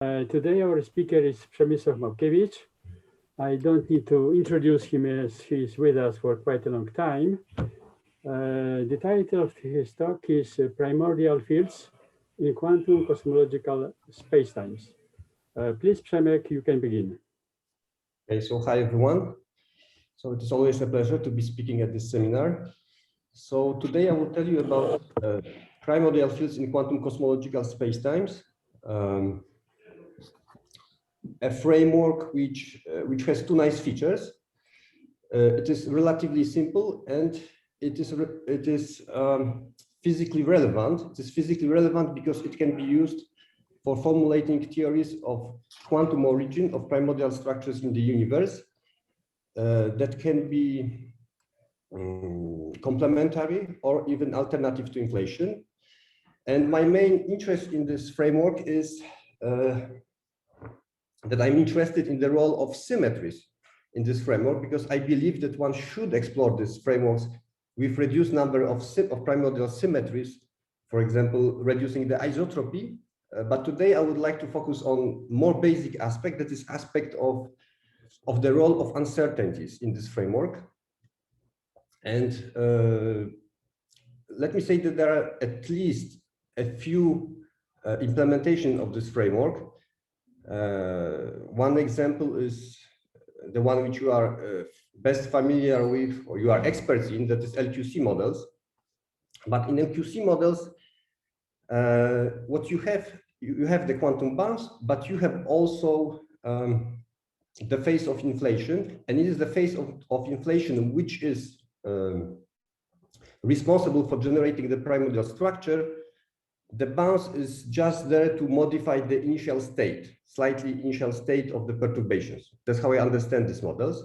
Today our speaker is Przemysław Małkiewicz. I don't need to introduce him as he's with us for quite a long time. The title of his talk is Primordial Fields in Quantum Cosmological Spacetimes. Please, Przemek, you can begin. Okay, so hi everyone. So it is always a pleasure to be speaking at this seminar. So today I will tell you about primordial fields in quantum cosmological spacetimes, a framework which has two nice features. It is relatively simple and it is physically relevant. It is physically relevant because it can be used for formulating theories of quantum origin of primordial structures in the universe that can be complementary or even alternative to inflation. And my main interest in this framework is that I'm interested in the role of symmetries in this framework, because I believe that one should explore these frameworks with reduced number of primordial symmetries, for example, reducing the isotropy. But today I would like to focus on more basic aspect, that is aspect of the role of uncertainties in this framework. And let me say that there are at least a few implementation of this framework. One example is the one which you are best familiar with, or you are experts in, that is Lqc models. But in Lqc models, what you have the quantum bounds, but you have also the phase of inflation, and it is the phase of inflation which is responsible for generating the primordial structure. The bounce is just there to modify the initial state, slightly initial state of the perturbations. That's how I understand these models.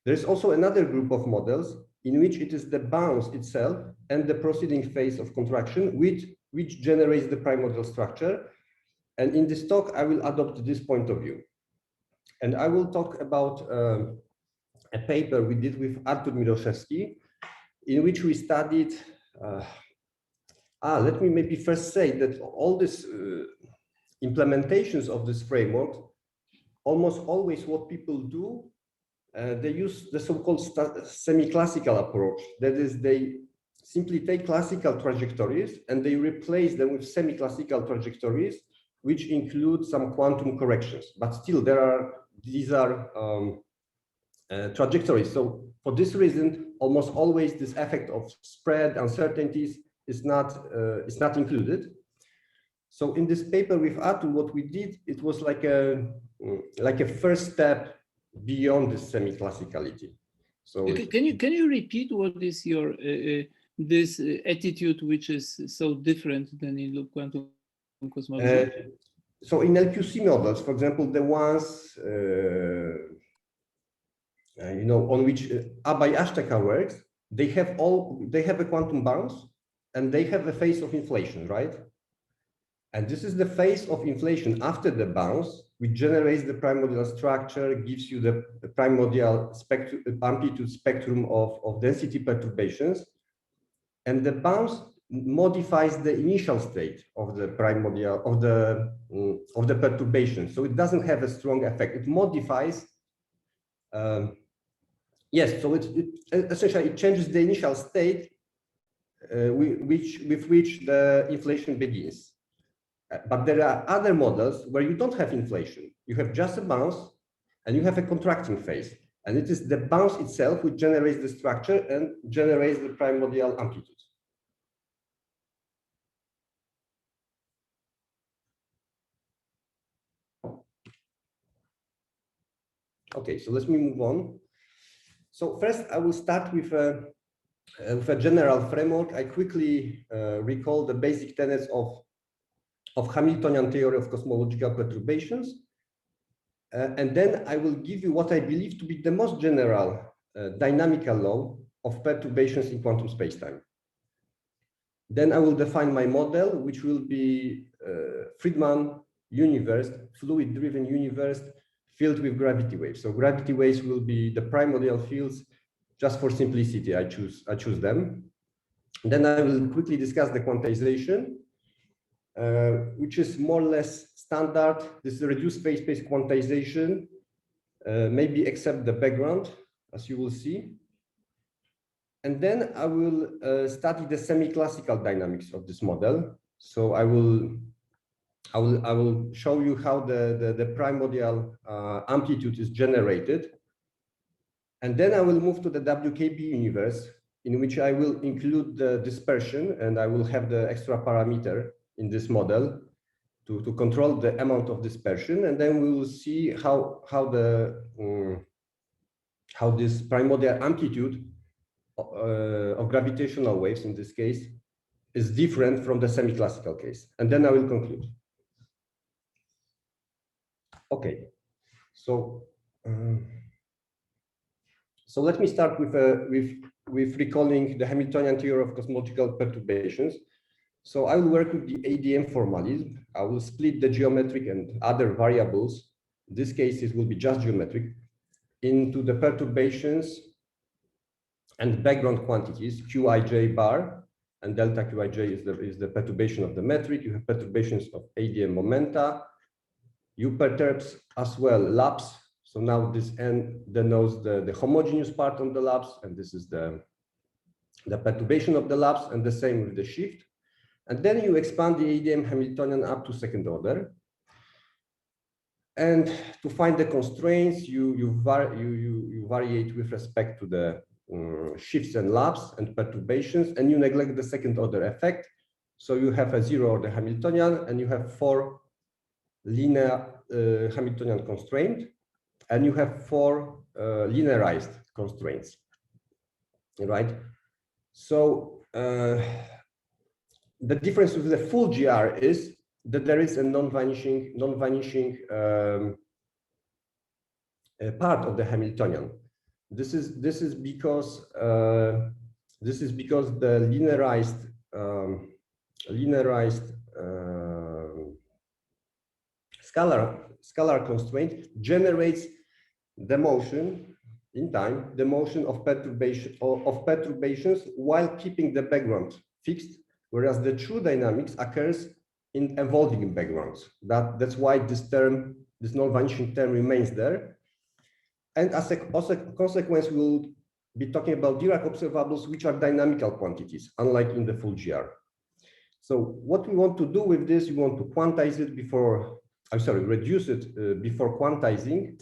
There's also another group of models in which it is the bounce itself and the proceeding phase of contraction which generates the primordial structure. And in this talk, I will adopt this point of view. And I will talk about a paper we did with Artur Miroszewski, in which we studied let me maybe first say that all these implementations of this framework, almost always what people do, they use the so-called semiclassical approach. That is, they simply take classical trajectories and they replace them with semiclassical trajectories, which include some quantum corrections. But still, these are trajectories. So for this reason, almost always this effect of spread uncertainties is not included. So in this paper with Artur, what we did, it was like a first step beyond this semi-classicality. So can you repeat what is your this attitude which is so different than in quantum cosmology? So in Lqc models, for example, the ones on which Abhay Ashtaka works, they have a quantum bounce. And they have a phase of inflation, right? And this is the phase of inflation after the bounce, which generates the primordial structure, gives you the primordial amplitude spectrum of density perturbations. And the bounce modifies the initial state of the primordial of the perturbation. So it doesn't have a strong effect. It modifies. Yes, so it essentially changes the initial state with which the inflation begins. But there are other models where you don't have inflation. You have just a bounce and you have a contracting phase. And it is the bounce itself which generates the structure and generates the primordial amplitude. Okay, so let me move on. So first I will start with a general framework. I quickly recall the basic tenets of Hamiltonian theory of cosmological perturbations. And then I will give you what I believe to be the most general dynamical law of perturbations in quantum spacetime. Then I will define my model, which will be Friedman universe, fluid-driven universe filled with gravity waves. So gravity waves will be the primordial fields. Just for simplicity, I choose them. Then I will quickly discuss the quantization. which is more or less standard. This is a reduced phase-space quantization, maybe except the background, as you will see. And then I will study the semi-classical dynamics of this model. So I will show you how the primordial amplitude is generated. And then I will move to the WKB universe, in which I will include the dispersion, and I will have the extra parameter in this model to control the amount of dispersion. And then we will see how this primordial amplitude of gravitational waves, in this case, is different from the semi-classical case. And then I will conclude. Okay, so let me start with recalling the Hamiltonian theory of cosmological perturbations. So I will work with the ADM formalism. I will split the geometric and other variables. In this case, it will be just geometric, into the perturbations and background quantities, Qij bar, and delta Qij is the perturbation of the metric. You have perturbations of ADM momenta. You perturbs as well lapse. So now this N denotes the homogeneous part on the lapse, and this is the perturbation of the lapse, and the same with the shift. And then you expand the ADM Hamiltonian up to second order. And to find the constraints, you variate with respect to the shifts and lapse and perturbations, and you neglect the second order effect. So you have a zero order Hamiltonian, and you have 4 linear Hamiltonian constraint, and you have 4 linearized constraints, right? So the difference with the full GR is that there is a non-vanishing part of the Hamiltonian. This is because the linearized scalar constraint generates the motion in time, the motion of perturbations while keeping the background fixed, whereas the true dynamics occurs in evolving backgrounds. That's why this non-vanishing term remains there. And as a consequence, we'll be talking about Dirac observables, which are dynamical quantities, unlike in the full GR. So what we want to do with this, we want to quantize it before, reduce it before quantizing.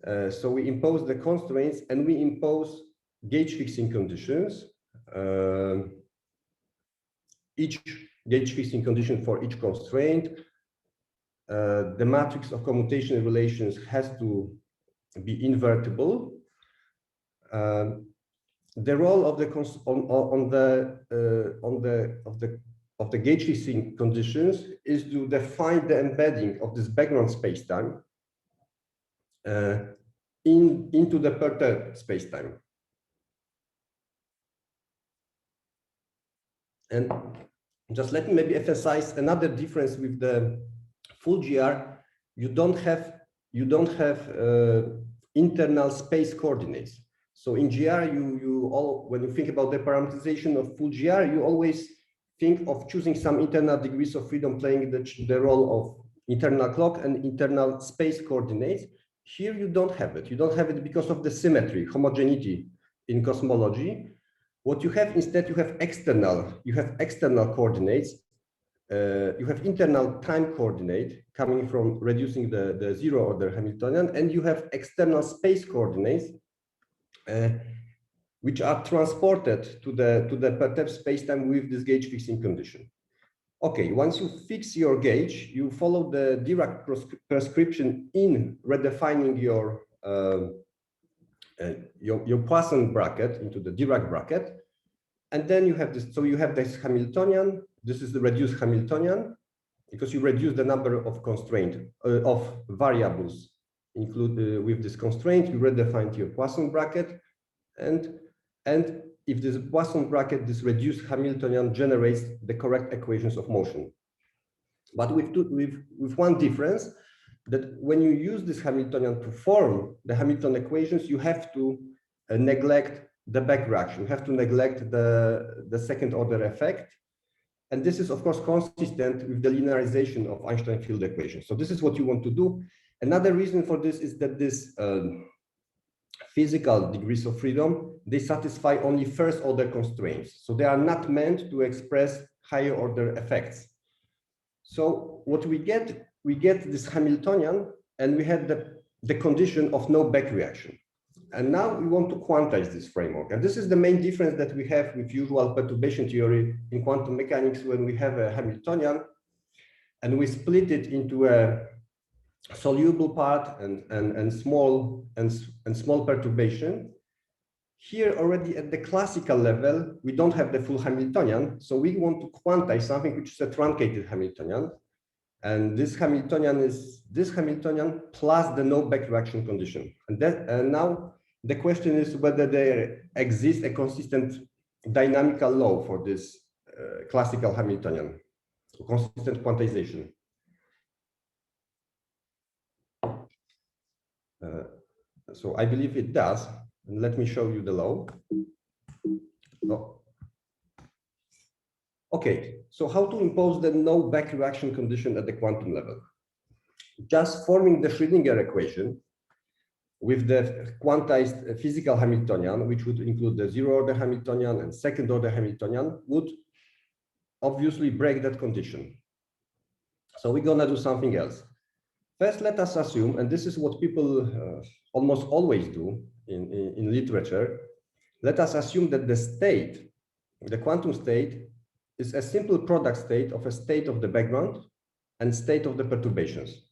So we impose the constraints, and we impose gauge fixing conditions. Each gauge fixing condition for each constraint. The matrix of commutation relations has to be invertible. The role of the gauge fixing conditions is to define the embedding of this background spacetime into the perturbed spacetime. And just let me maybe emphasize another difference with the full GR. You don't have internal space coordinates. So in GR, when you think about the parameterization of full GR, you always think of choosing some internal degrees of freedom playing the role of internal clock and internal space coordinates. Here you don't have it. You don't have it because of the symmetry, homogeneity in cosmology. What you have instead, you have external coordinates. You have internal time coordinate coming from reducing the zero order Hamiltonian, and you have external space coordinates, which are transported to the perturbed spacetime with this gauge fixing condition. Okay, once you fix your gauge, you follow the Dirac prescription in redefining your Poisson bracket into the Dirac bracket, and then you have this. So you have this Hamiltonian. This is the reduced Hamiltonian, because you reduce the number of of variables include with this constraint. You redefine your Poisson bracket, and if this Poisson bracket, this reduced Hamiltonian generates the correct equations of motion. But with one difference, that when you use this Hamiltonian to form the Hamilton equations, you have to neglect the back reaction. You have to neglect the second order effect. And this is, of course, consistent with the linearization of Einstein field equations. So this is what you want to do. Another reason for this is that this physical degrees of freedom, they satisfy only first order constraints. So they are not meant to express higher order effects. So what we get this Hamiltonian, and we had the condition of no back reaction. And now we want to quantize this framework. And this is the main difference that we have with usual perturbation theory in quantum mechanics, when we have a Hamiltonian and we split it into a soluble part and small perturbation. Here already at the classical level, we don't have the full Hamiltonian. So we want to quantize something which is a truncated Hamiltonian. And this Hamiltonian is this Hamiltonian plus the no back reaction condition. And now the question is whether there exists a consistent dynamical law for this classical Hamiltonian, consistent quantization. So I believe it does. And let me show you the law. Oh. Okay, so how to impose the no back reaction condition at the quantum level? Just forming the Schrödinger equation with the quantized physical Hamiltonian, which would include the zero order Hamiltonian and second order Hamiltonian, would obviously break that condition. So we're gonna do something else. First, let us assume, and this is what people almost always do in literature, let us assume that the state, the quantum state, is a simple product state of a state of the background and state of the perturbations.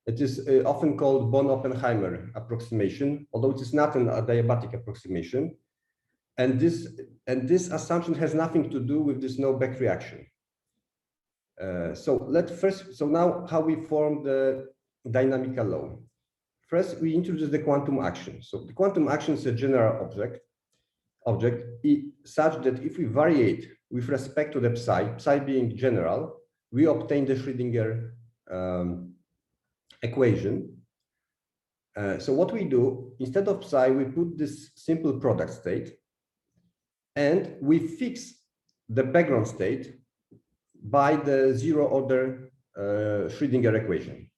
It is often called Born-Oppenheimer approximation, although it is not an adiabatic approximation. And this assumption has nothing to do with this no back reaction. So now how we form the dynamical law. First, we introduce the quantum action. So the quantum action is a general object such that if we variate with respect to the psi being general, we obtain the Schrödinger equation. So what we do, instead of psi, we put this simple product state, and we fix the background state by the zero order Schrödinger equation.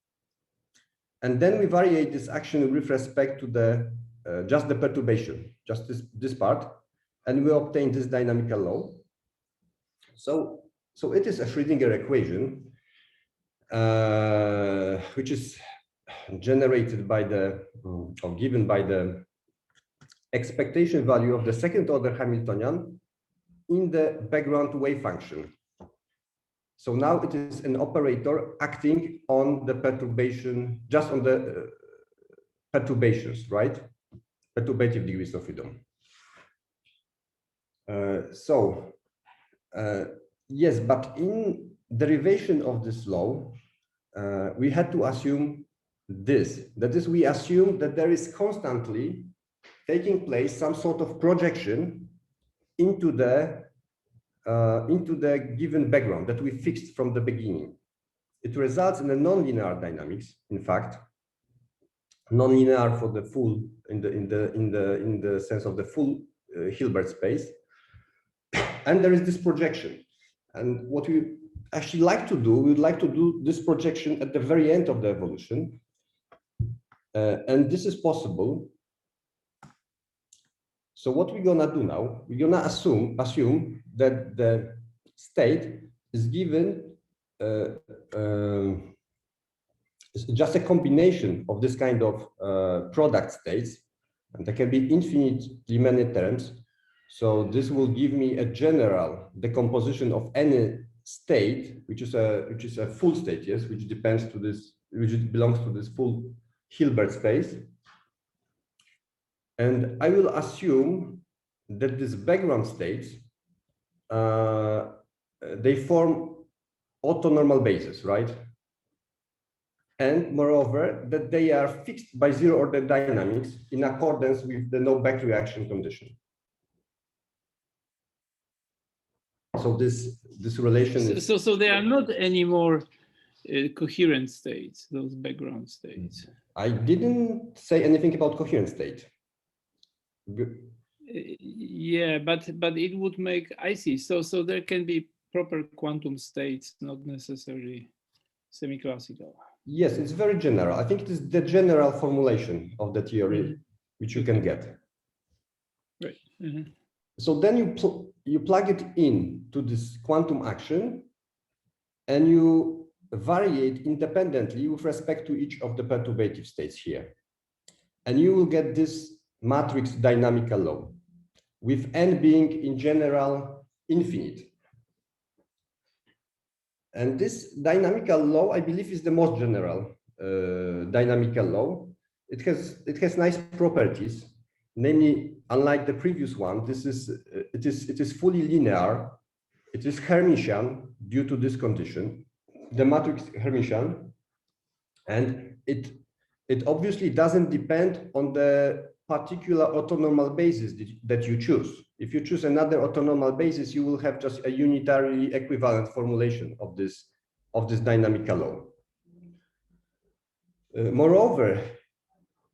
And then we variate this action with respect to the just the perturbation, just this part, and we obtain this dynamical law. So it is a Schrödinger equation, which is generated by or given by the expectation value of the second order Hamiltonian in the background wave function. So now it is an operator acting on the perturbation, just on the perturbations, right? Perturbative degrees of freedom. Yes, but in derivation of this law, we had to assume this. That is, we assume that there is constantly taking place some sort of projection into the given background that we fixed from the beginning. It results in a nonlinear dynamics. In fact, nonlinear for the full in the sense of the full Hilbert space. And there is this projection. And what we actually like to do, we would like to do this projection at the very end of the evolution. And this is possible. So what we're gonna do now, we're gonna assume that the state is given just a combination of this kind of product states, and there can be infinitely many terms. So this will give me a general decomposition of any state, which is a full state, yes, which belongs to this full Hilbert space. And I will assume that these background states, they form orthonormal bases, right? And moreover, that they are fixed by zero order dynamics in accordance with the no back reaction condition. So this relation is... So they are not anymore coherent states, those background states. I didn't say anything about coherent state. Yeah, but it would make, I see. So there can be proper quantum states, not necessarily semiclassical. Yes, it's very general. I think it is the general formulation of the theory which you can get. Right. So then you plug it in to this quantum action, and you vary it independently with respect to each of the perturbative states here. And you will get this matrix dynamical law, with n being in general infinite. And this dynamical law, I believe, is the most general dynamical law. It has nice properties. Namely, unlike the previous one, it is fully linear. It is Hermitian due to this condition, the matrix Hermitian, and it obviously doesn't depend on the particular orthonormal basis that you choose. If you choose another orthonormal basis, you will have just a unitarily equivalent formulation of this dynamical law. Moreover,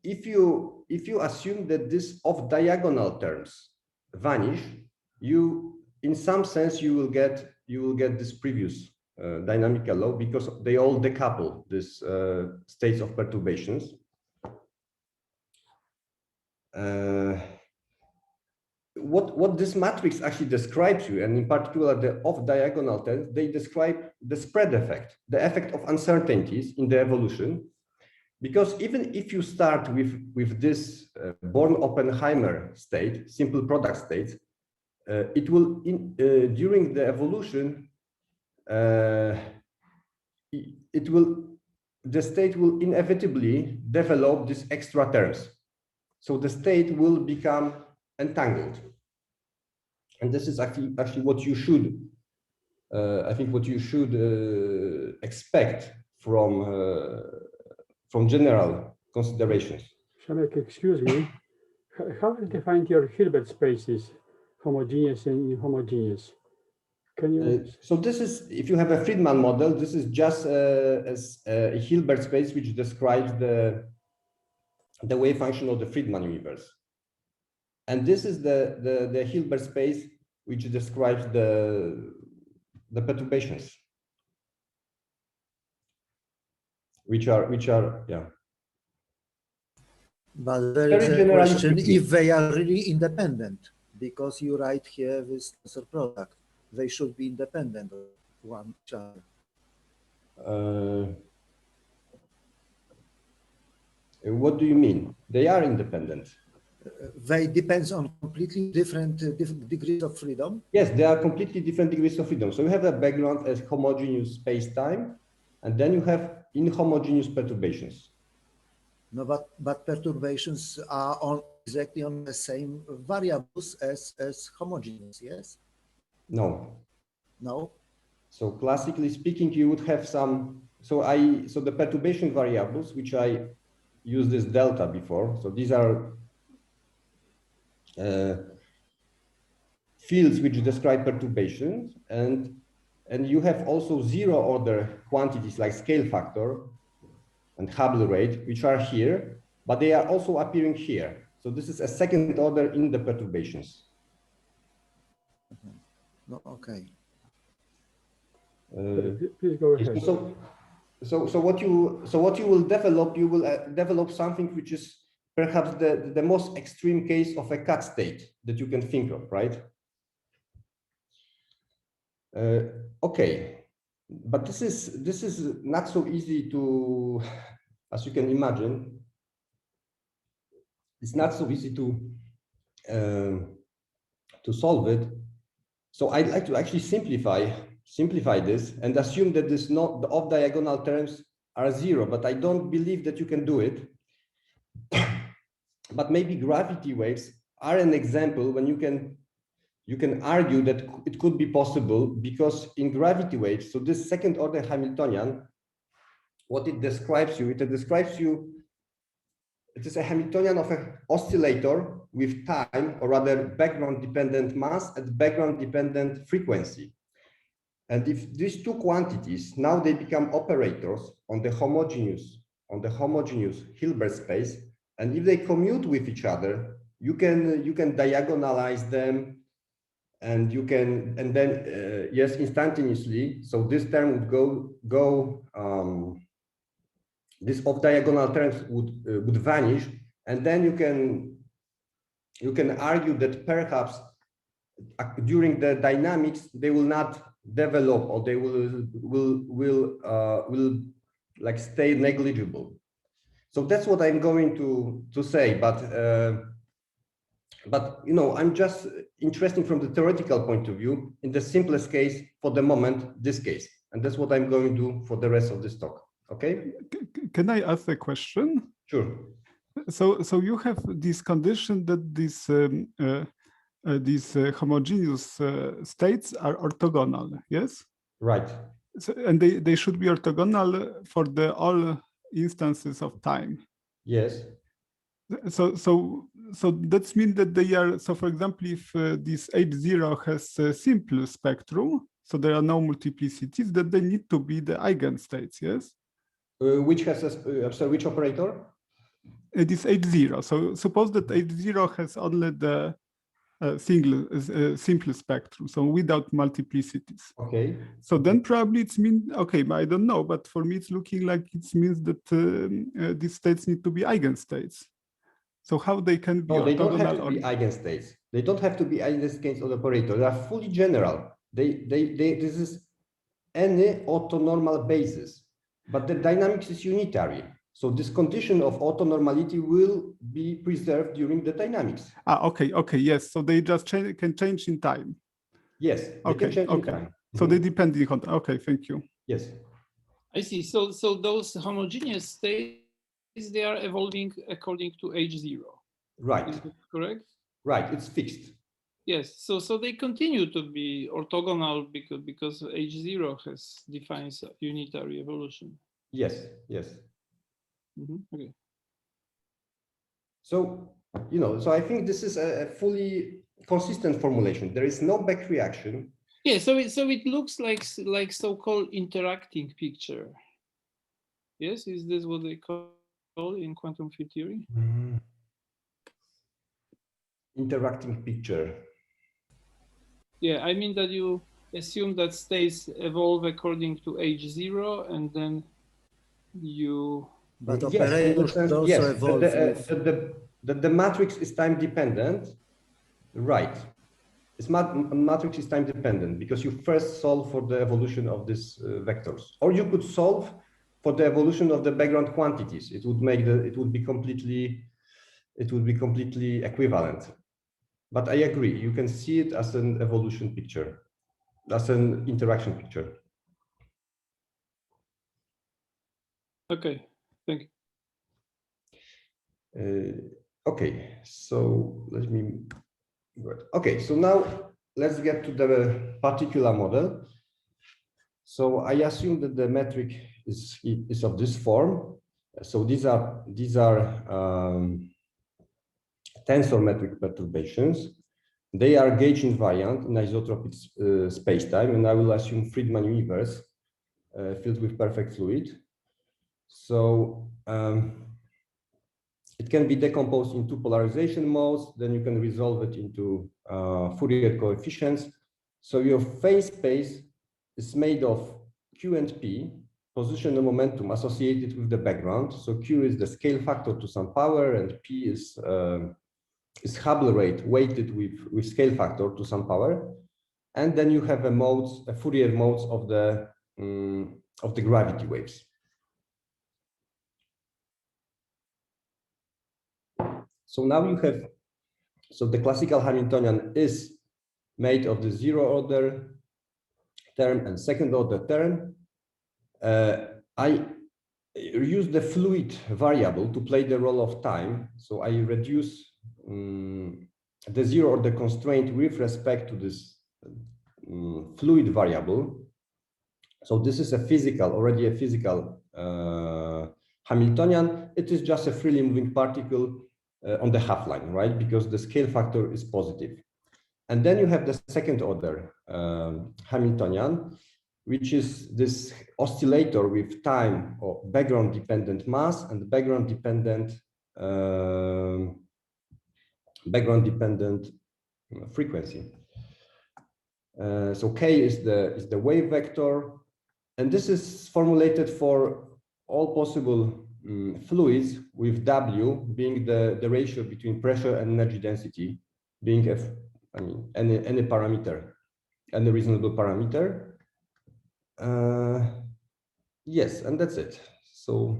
if you assume that this off-diagonal terms vanish, in some sense you will get this previous dynamical law, because they all decouple these states of perturbations. What this matrix actually describes you, and in particular the off-diagonal terms, they describe the spread effect, the effect of uncertainties in the evolution. Because even if you start with this Born-Oppenheimer state, simple product state, it will during the evolution the state will inevitably develop these extra terms. So the state will become entangled. And this is actually what you should, I think, what you should expect from general considerations. Przemek, excuse me. How have you defined your Hilbert spaces, homogeneous and inhomogeneous? Can you? So this is, if you have a Friedman model, this is just a Hilbert space which describes the wave function of the Friedman universe. And this is the Hilbert space which describes the perturbations, which are yeah. But there is a question if they are really independent, because you write here this tensor product, they should be independent of one each other. What do you mean? They are independent. They depend on completely different degrees of freedom. Yes, they are completely different degrees of freedom. So you have a background as homogeneous space-time, and then you have inhomogeneous perturbations. No, but perturbations are exactly on the same variables as homogeneous, yes? No. No? So classically speaking, you would have some, so the perturbation variables, which I used this delta before. So these are fields which describe perturbations, and you have also zero order quantities like scale factor and Hubble rate, which are here, but they are also appearing here. So this is a second order in the perturbations. No, okay. Please go ahead. So what you will develop something which is perhaps the most extreme case of a cut state that you can think of, right? Okay, but this is not so easy to, as you can imagine, it's not so easy to solve it. So I'd like to actually simplify this and assume that the off-diagonal terms are zero, but I don't believe that you can do it. But maybe gravity waves are an example when you can argue that it could be possible, because in gravity waves, so this second order Hamiltonian, what it describes you, it is a Hamiltonian of an oscillator with time, or rather background dependent mass and background dependent frequency. And if these two quantities, now they become operators on the homogeneous Hilbert space, and if they commute with each other, you can diagonalize them, and you can, and then yes, instantaneously. So this term would go this off diagonal terms would vanish, and then you can argue that perhaps during the dynamics they will not develop, or they will like stay negligible. So that's what I'm going to say, but you know, I'm just interested from the theoretical point of view in the simplest case for the moment, this case, and that's what I'm going to do for the rest of this talk. Okay. Can I ask a question? Sure. So you have this condition that these homogeneous states are orthogonal, yes? Right. So, and they should be orthogonal for all instances of time. Yes. So that means that they are. So for example, if this H0 has a simple spectrum, so there are no multiplicities, that they need to be the eigenstates, yes? Which has a, sorry, which operator? It is H0. So suppose that H0 has only the simple spectrum, so without multiplicities. Okay. So then probably it's mean, okay, but I don't know, but for me it's looking like it means that these states need to be eigenstates. So how they can be? No, they don't have to be or... eigenstates. They don't have to be eigenstates of the operator. They are fully general. This is any orthonormal basis, but the dynamics is unitary. So this condition of orthonormality will be preserved during the dynamics. Okay, yes. So they just can change in time. Yes, they can change in time. So they depend on, okay, thank you. Yes. I see. So those homogeneous states, they are evolving according to H0. Right. Is that correct? Right, it's fixed. Yes. So they continue to be orthogonal because H0 defines unitary evolution. Yes, yes. Okay. So, you know, so I think this is a fully consistent formulation. There is no back reaction. Yeah, so it looks like so-called interacting picture. Yes, is this what they call in quantum field theory? Interacting picture. Yeah, I mean that you assume that states evolve according to H0, and then you. But Yes, operators should also yes, evolve. the matrix is time dependent, right? It's matrix is time dependent because you first solve for the evolution of these vectors, or you could solve for the evolution of the background quantities. It would be completely equivalent. But I agree, you can see it as an evolution picture, as an interaction picture. Okay, thank you. Okay, so let me. Okay, so now let's get to the particular model. So I assume that the metric is of this form. So these are tensor metric perturbations. They are gauge invariant in isotropic spacetime, and I will assume Friedmann universe filled with perfect fluid. So it can be decomposed into polarization modes. Then you can resolve it into Fourier coefficients. So your phase space is made of Q and P, position and momentum associated with the background. So Q is the scale factor to some power, and P is Hubble rate weighted with scale factor to some power. And then you have a Fourier modes of the gravity waves. So now you have, so the classical Hamiltonian is made of the zero order term and second order term. I use the fluid variable to play the role of time. So I reduce the zero order constraint with respect to this fluid variable. So this is already a physical Hamiltonian. It is just a freely moving particle on the half line, right? Because the scale factor is positive. And then you have the second order Hamiltonian, which is this oscillator with time or background dependent mass and background dependent background dependent frequency. So k is the wave vector, and this is formulated for all possible fluids, with W being the ratio between pressure and energy density, being any parameter, any reasonable parameter. Yes, and that's it. So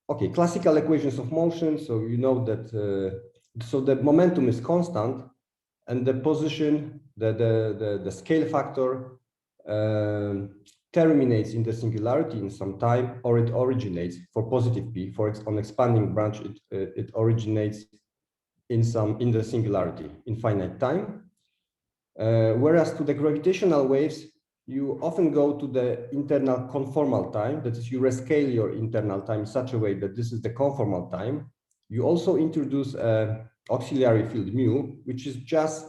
okay, classical equations of motion. So you know that so the momentum is constant, and the position, the scale factor terminates in the singularity in some time, or it originates for positive p. On expanding branch, it originates in the singularity in finite time. Whereas to the gravitational waves, you often go to the internal conformal time. That is, you rescale your internal time in such a way that this is the conformal time. You also introduce auxiliary field mu, which is just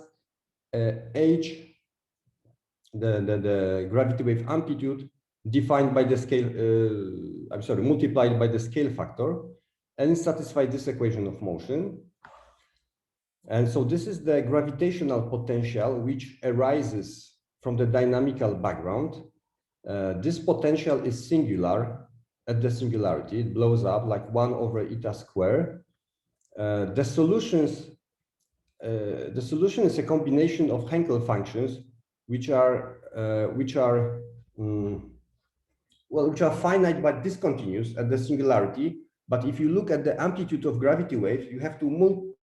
h, the gravity wave amplitude defined by the scale, multiplied by the scale factor, and satisfy this equation of motion. And so this is the gravitational potential which arises from the dynamical background. This potential is singular at the singularity. It blows up like 1 over eta square. The solution is a combination of Hankel functions which are finite but discontinuous at the singularity. But if you look at the amplitude of gravity waves, you have to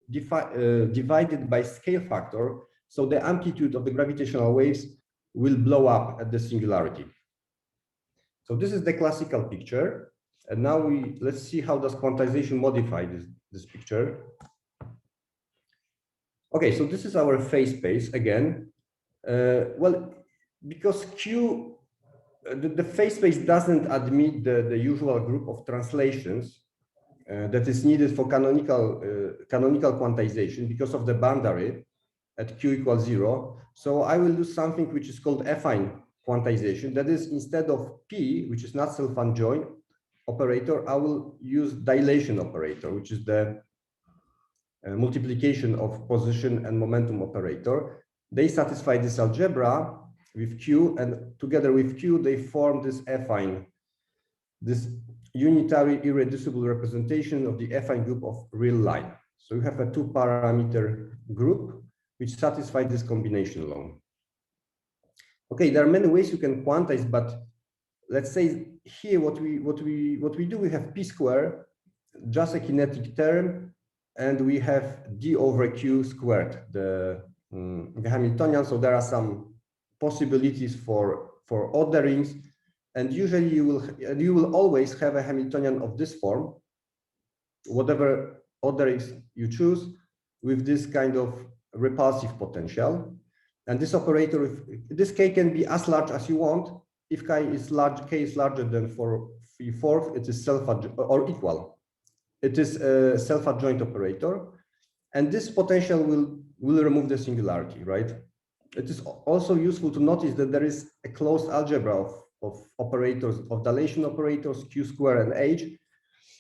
divide it by scale factor. So the amplitude of the gravitational waves will blow up at the singularity. So this is the classical picture. And now let's see how does quantization modify this picture. Okay, so this is our phase space again. Well, because Q, the phase space doesn't admit the usual group of translations that is needed for canonical quantization because of the boundary at Q equals 0. So I will do something which is called affine quantization. That is, instead of P, which is not self-adjoint operator, I will use dilation operator, which is the multiplication of position and momentum operator. They satisfy this algebra with Q, and together with Q, they form this affine, this unitary irreducible representation of the affine group of real line. So you have a 2-parameter group which satisfy this combination law. Okay, there are many ways you can quantize, but let's say here what we do, we have p squared, just a kinetic term, and we have d over q squared, the Hamiltonian. So there are some possibilities for orderings, and usually you will always have a Hamiltonian of this form, whatever orderings you choose, with this kind of repulsive potential. And this operator, this k can be as large as you want. If k is larger than 4/3, it is self-adjoint or equal. It is a self-adjoint operator, and this potential will remove the singularity, right? It is also useful to notice that there is a closed algebra of operators, of dilation operators, q square and h,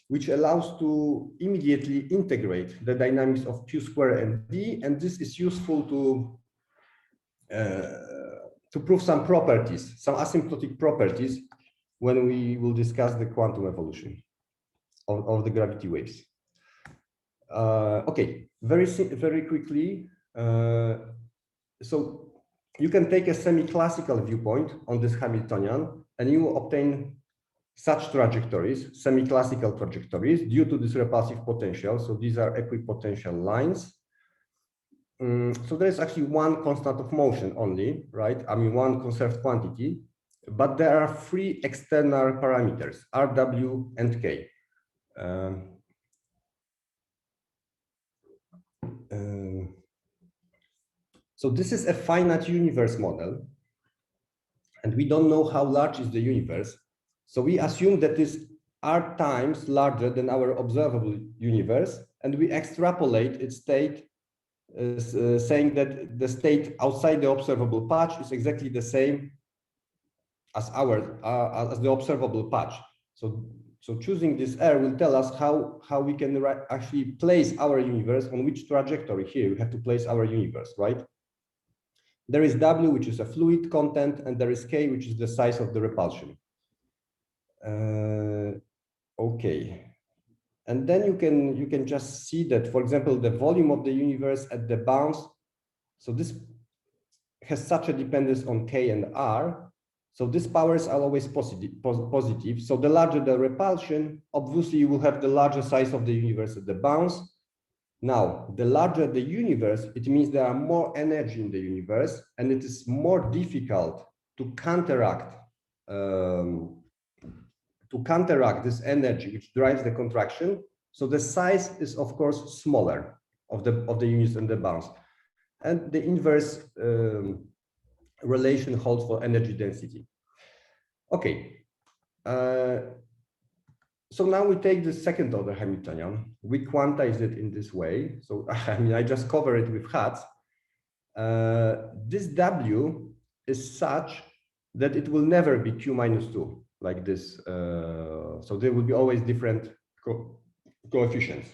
which allows to immediately integrate the dynamics of q square and d, and this is useful to prove some properties, some asymptotic properties, when we will discuss the quantum evolution of the gravity waves. Okay, very quickly. So you can take a semi-classical viewpoint on this Hamiltonian, and you will obtain such trajectories, semi-classical trajectories, due to this repulsive potential. So these are equipotential lines. So there is actually one constant of motion only, right? I mean, one conserved quantity, but there are 3 external parameters, R, W, and K. So this is a finite universe model, and we don't know how large is the universe. So we assume that is R times larger than our observable universe, and we extrapolate its state, saying that the state outside the observable patch is exactly the same as the observable patch. So So choosing this R will tell us how we can actually place our universe on which trajectory. Here we have to place our universe, right? There is W, which is a fluid content, and there is K, which is the size of the repulsion. Okay. And then you can just see that, for example, the volume of the universe at the bounds. So this has such a dependence on K and R. So these powers are always positive. So the larger the repulsion, obviously you will have the larger size of the universe at the bounds. Now, the larger the universe, it means there are more energy in the universe, and it is more difficult to counteract this energy which drives the contraction. So the size is, of course, smaller of the units and the bounds. And the inverse relation holds for energy density. Okay. So now we take the second order Hamiltonian. We quantize it in this way. So I mean, I just cover it with hats. This W is such that it will never be Q minus 2 like this. So there will be always different coefficients.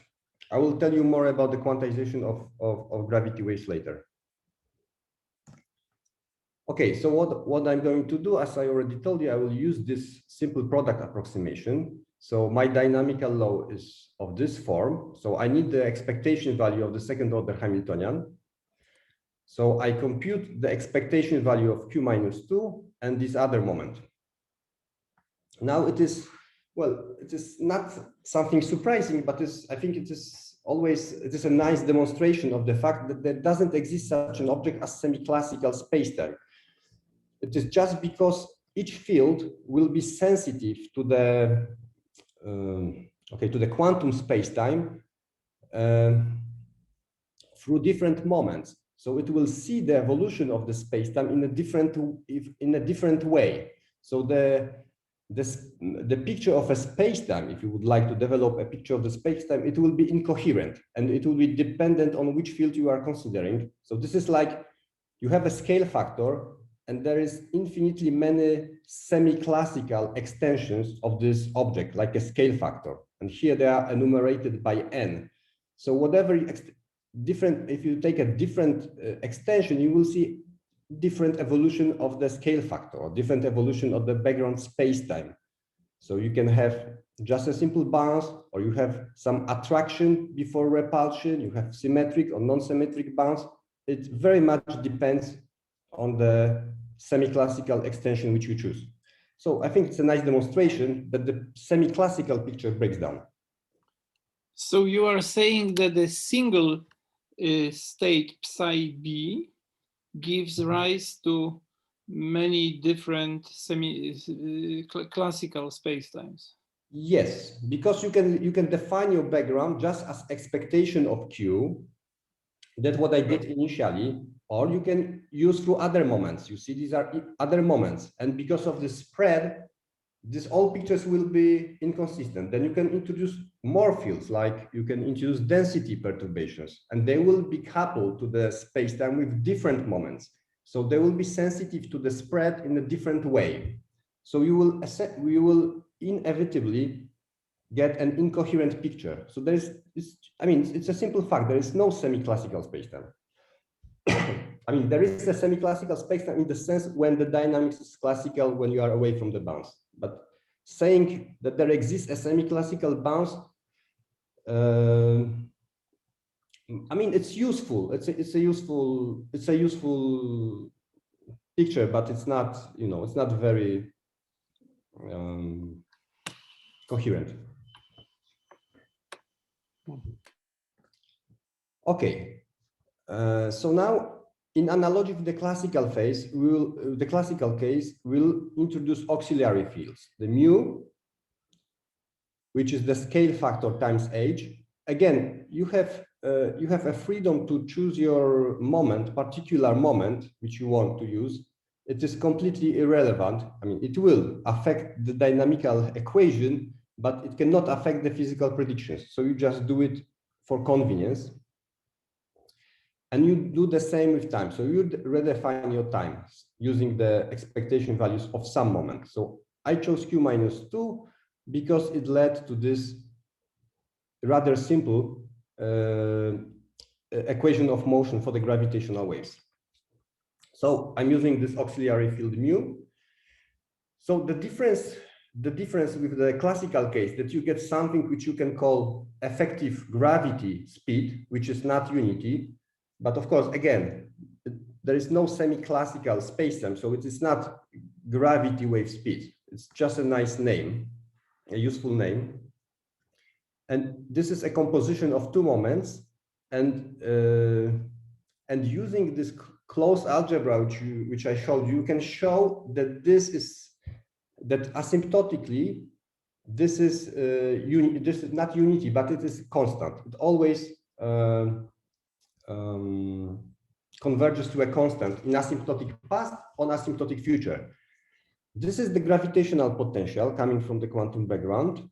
I will tell you more about the quantization of gravity waves later. Okay, so what I'm going to do, as I already told you, I will use this simple product approximation. So my dynamical law is of this form. So I need the expectation value of the second order Hamiltonian. So I compute the expectation value of Q minus 2 and this other moment. Now it is, well, it is not something surprising, but I think it is a nice demonstration of the fact that there doesn't exist such an object as semiclassical spacetime. It is just because each field will be sensitive to the to the quantum spacetime through different moments. So it will see the evolution of the spacetime in a different way. So the picture of a spacetime, if you would like to develop a picture of the spacetime, it will be incoherent and it will be dependent on which field you are considering. So this is like you have a scale factor, and there is infinitely many semi-classical extensions of this object, like a scale factor. And here they are enumerated by n. So whatever different, if you take a different extension, you will see different evolution of the scale factor, or different evolution of the background space-time. So you can have just a simple bounce, or you have some attraction before repulsion, you have symmetric or non-symmetric bounce. It very much depends on the semi-classical extension which you choose. So I think it's a nice demonstration that the semi-classical picture breaks down. So you are saying that the single state psi b gives rise to many different semi-classical spacetimes. Yes, because you can define your background just as expectation of Q. That's what I did initially. Or you can use through other moments. You see, these are other moments. And because of the spread, all pictures will be inconsistent. Then you can introduce more fields, like you can introduce density perturbations, and they will be coupled to the spacetime with different moments. So they will be sensitive to the spread in a different way. So we will inevitably get an incoherent picture. So it's a simple fact. There is no semi-classical spacetime. I mean, there is a semi-classical spacetime in the sense when the dynamics is classical when you are away from the bounce. But saying that there exists a semi-classical bounce, I mean, it's useful. It's a useful picture, but it's not, it's not very coherent. Okay. So now, in analogy to the classical case, we'll introduce auxiliary fields. The mu, which is the scale factor times h. Again, you have a freedom to choose your moment, particular moment, which you want to use. It is completely irrelevant. I mean, it will affect the dynamical equation, but it cannot affect the physical predictions. So you just do it for convenience. And you do the same with time. So you redefine your time using the expectation values of some moment. So I chose Q minus 2. because it led to this rather simple equation of motion for the gravitational waves. So I'm using this auxiliary field mu. So the difference with the classical case, that you get something which you can call effective gravity speed, which is not unity. But of course, again, there is no semi-classical spacetime, so it is not gravity wave speed. It's just a nice name, a useful name. And this is a composition of two moments, and using this closed algebra which I showed you, you can show that that asymptotically this is not unity, but it is constant. It always converges to a constant in asymptotic past on asymptotic future. This is the gravitational potential coming from the quantum background.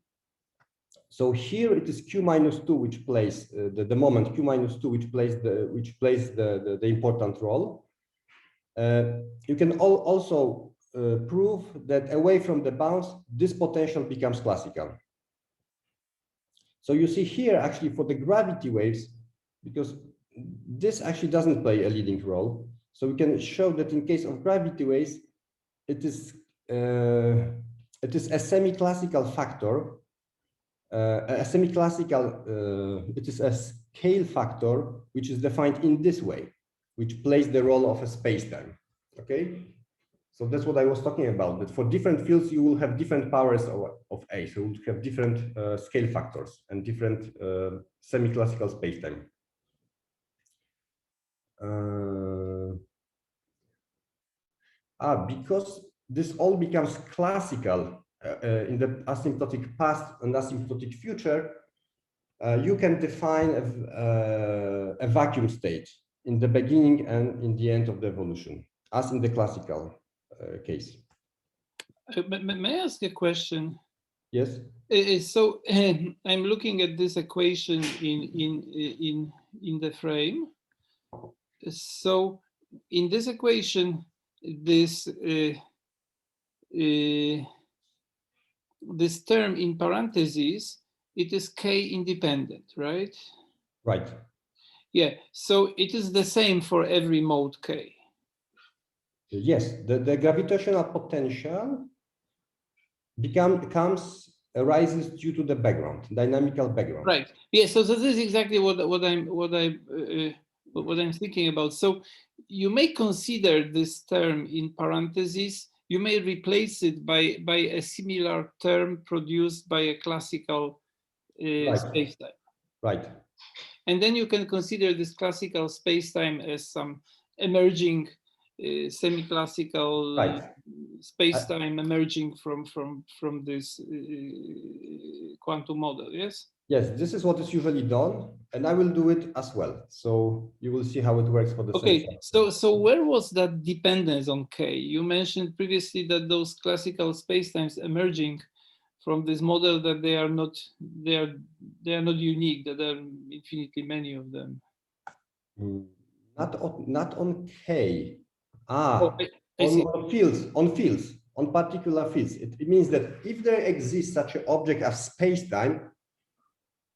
So here it is q minus 2, which plays the moment q minus 2, which plays the important role. You can also prove that away from the bounds, this potential becomes classical. So you see here, actually, for the gravity waves, because this actually doesn't play a leading role. So we can show that in case of gravity waves, it is a semi-classical factor. It is a scale factor which is defined in this way, which plays the role of a spacetime. Okay, so that's what I was talking about. That for different fields you will have different powers of A, so you will have different scale factors and different semi-classical spacetime. Because this all becomes classical in the asymptotic past and asymptotic future, you can define a vacuum state in the beginning and in the end of the evolution, as in the classical case. May I ask a question? Yes. So I'm looking at this equation in the frame. So in this equation, this this term in parentheses, it is k independent, right? Right. Yeah. So it is the same for every mode k. Yes. The gravitational potential arises due to the background, dynamical background. Right. Yeah. So this is exactly what I'm thinking about. So you may consider this term in parentheses. You may replace it by a similar term produced by a classical spacetime. Right. And then you can consider this classical spacetime as some emerging semi-classical spacetime emerging from this quantum model. Yes. Yes, this is what is usually done, and I will do it as well. So you will see how it works for the Okay, so where was that dependence on K? You mentioned previously that those classical spacetimes emerging from this model, that they are not unique, that there are infinitely many of them. Not on K. I On particular fields. It means that if there exists such an object as spacetime,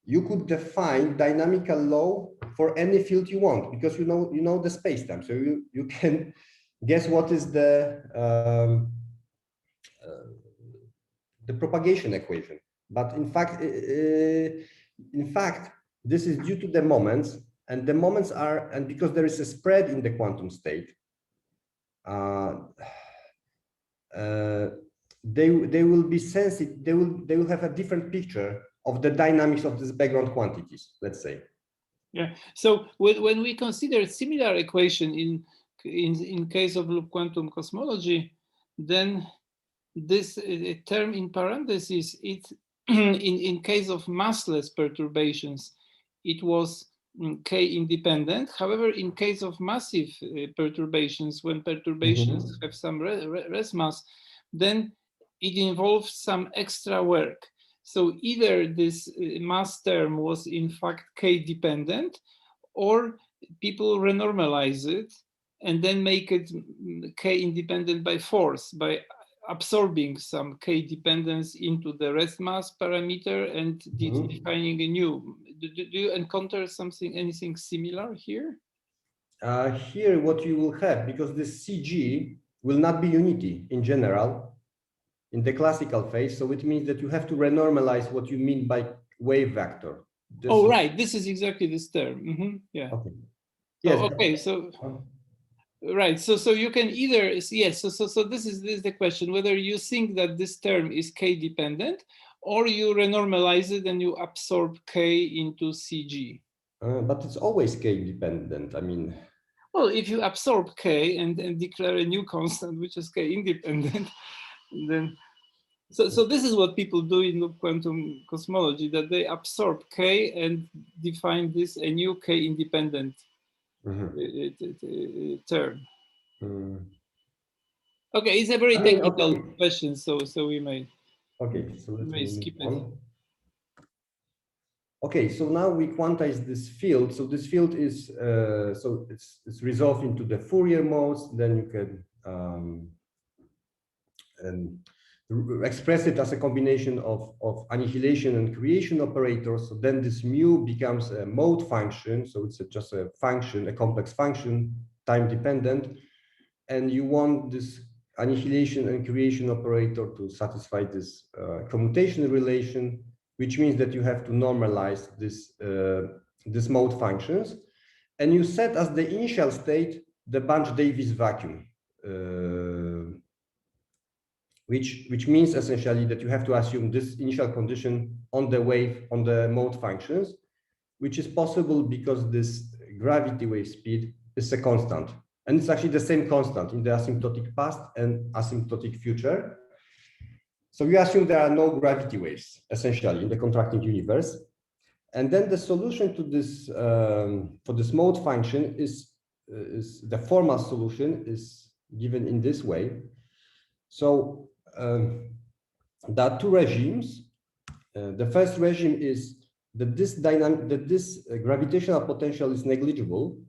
you could define dynamical law for any field you want, because you know the spacetime, so you can guess what is the propagation equation. But in fact, this is due to the moments, and the moments are, and because there is a spread in the quantum state, they will be sensitive. They will have a different picture of the dynamics of these background quantities, let's say. Yeah. So when we consider similar equation in case of loop quantum cosmology, then this term in parentheses, it in case of massless perturbations, it was k independent. However, in case of massive perturbations, when perturbations have some rest mass, then it involves some extra work. So either this mass term was in fact k dependent, or people renormalize it and then make it k independent by force, by absorbing some k dependence into the rest mass parameter and defining a new. Do you encounter anything similar here? Here, what you will have, because this CG will not be unity in general in the classical phase, so it means that you have to renormalize what you mean by wave vector. Right, this is exactly this term. Yeah. Okay. Yes. Oh, okay, so right, so you can either, yes, so this is the question, whether you think that this term is k dependent, or you renormalize it and you absorb k into CG. But it's always k dependent. I mean, well, if you absorb k and declare a new constant which is k independent, then so this is what people do in loop quantum cosmology, that they absorb k and define this a new k independent term. Okay, it's a very technical question, so we may so let's skip it. On. Okay, so now we quantize this field. So this field is so it's resolved into the Fourier modes. Then you can express it as a combination of annihilation and creation operators. So then this mu becomes a mode function. So it's just a function, a complex function, time dependent. And you want this annihilation and creation operator to satisfy this commutation relation, which means that you have to normalize this mode functions. And you set as the initial state the Bunch-Davies vacuum, which means essentially that you have to assume this initial condition on the wave, on the mode functions, which is possible because this gravity wave speed is a constant. And it's actually the same constant in the asymptotic past and asymptotic future. So you assume there are no gravity waves, essentially, in the contracting universe. And then the solution to this, for this mode function is the formal solution is given in this way. So there are two regimes. The first regime is that this gravitational potential is negligible,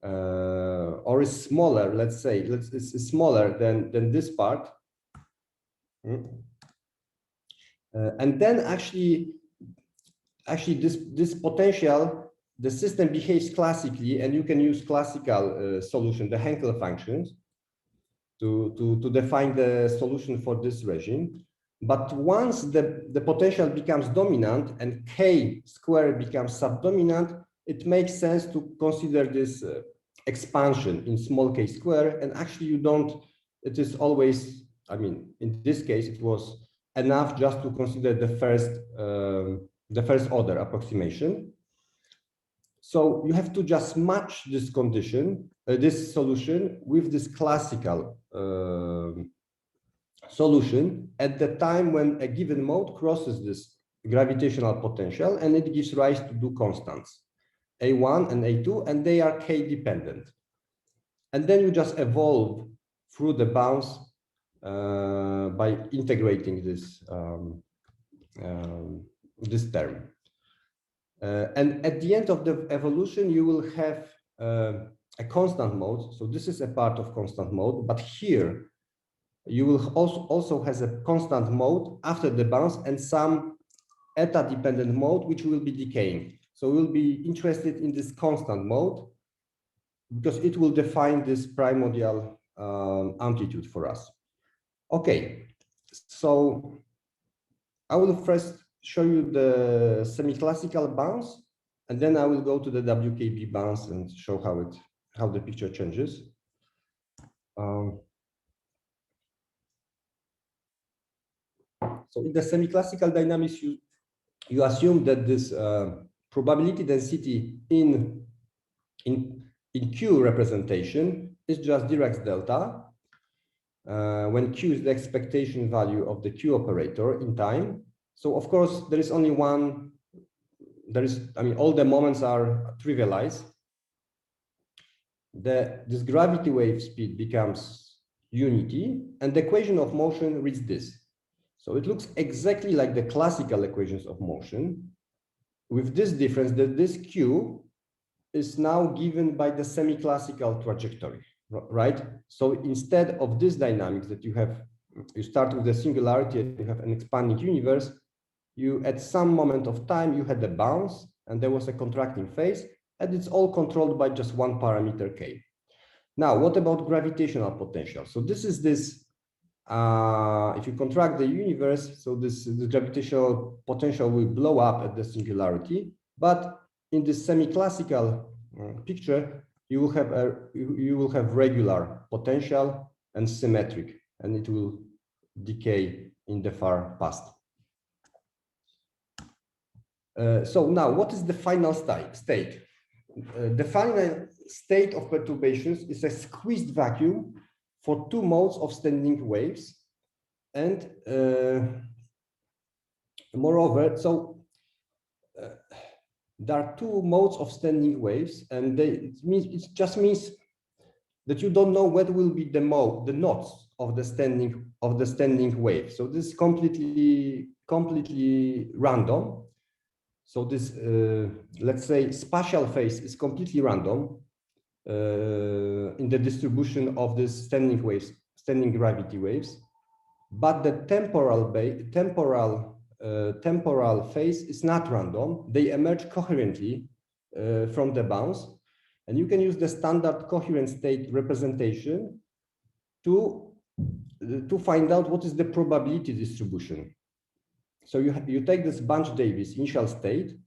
or is smaller. Let's say it's smaller than this part, and then actually this potential, the system behaves classically, and you can use classical solution, the Henkel functions, to define the solution for this regime. But once the potential becomes dominant and k squared becomes subdominant, it makes sense to consider this expansion in small k square. And actually you don't, it is always, I mean, in this case, it was enough just to consider the first order approximation. So you have to just match this condition, this solution with this classical solution at the time when a given mode crosses this gravitational potential, and it gives rise to two constants, A1 and A2, and they are k dependent. And then you just evolve through the bounds by integrating this this term. And at the end of the evolution, you will have a constant mode. So this is a part of constant mode, but here you will also has a constant mode after the bounce and some eta dependent mode, which will be decaying. So we'll be interested in this constant mode because it will define this primordial amplitude for us. Okay, so I will first show you the semi-classical bounce, and then I will go to the WKB bounce and show how the picture changes. So in the semi-classical dynamics, you assume that this probability density in Q representation is just Dirac's delta, when Q is the expectation value of the Q operator in time. So of course, there is only one, I mean, all the moments are trivialized. This gravity wave speed becomes unity, and the equation of motion reads this. So it looks exactly like the classical equations of motion, with this difference that this Q is now given by the semi-classical trajectory, right? So instead of this dynamics that you have you start with the singularity and you have an expanding universe, you at some moment of time you had a bounce and there was a contracting phase, and it's all controlled by just one parameter k. Now, what about gravitational potential? So this is this, if you contract the universe, so this gravitational potential will blow up at the singularity, but in this semi-classical picture, you will have regular potential and symmetric, and it will decay in the far past. So now, what is the final state? The final state of perturbations is a squeezed vacuum for two modes of standing waves, and moreover, so there are two modes of standing waves, and it just means that you don't know what will be the knots of the standing wave. So this is completely random. So this, let's say, spatial phase is completely random in the distribution of these standing gravity waves, but the temporal phase is not random. They emerge coherently from the bounce, and you can use the standard coherent state representation to find out what is the probability distribution. So you take this Bunch-Davies initial state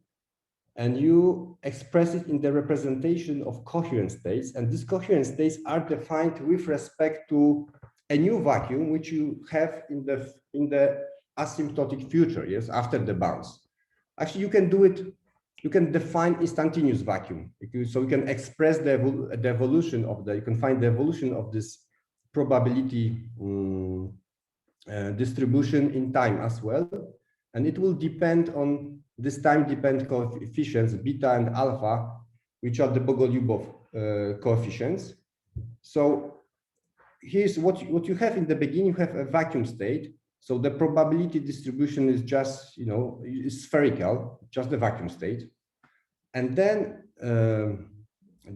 and you express it in the representation of coherent states, and these coherent states are defined with respect to a new vacuum which you have in the asymptotic future, yes, after the bounce. Actually, you can do it. You can define instantaneous vacuum. So you can express the evolution of you can find the evolution of this probability distribution in time as well. And it will depend on this time-dependent coefficients, beta and alpha, which are the Bogoliubov coefficients. So here's what you have in the beginning. You have a vacuum state. So the probability distribution is just, is spherical, just the vacuum state. And then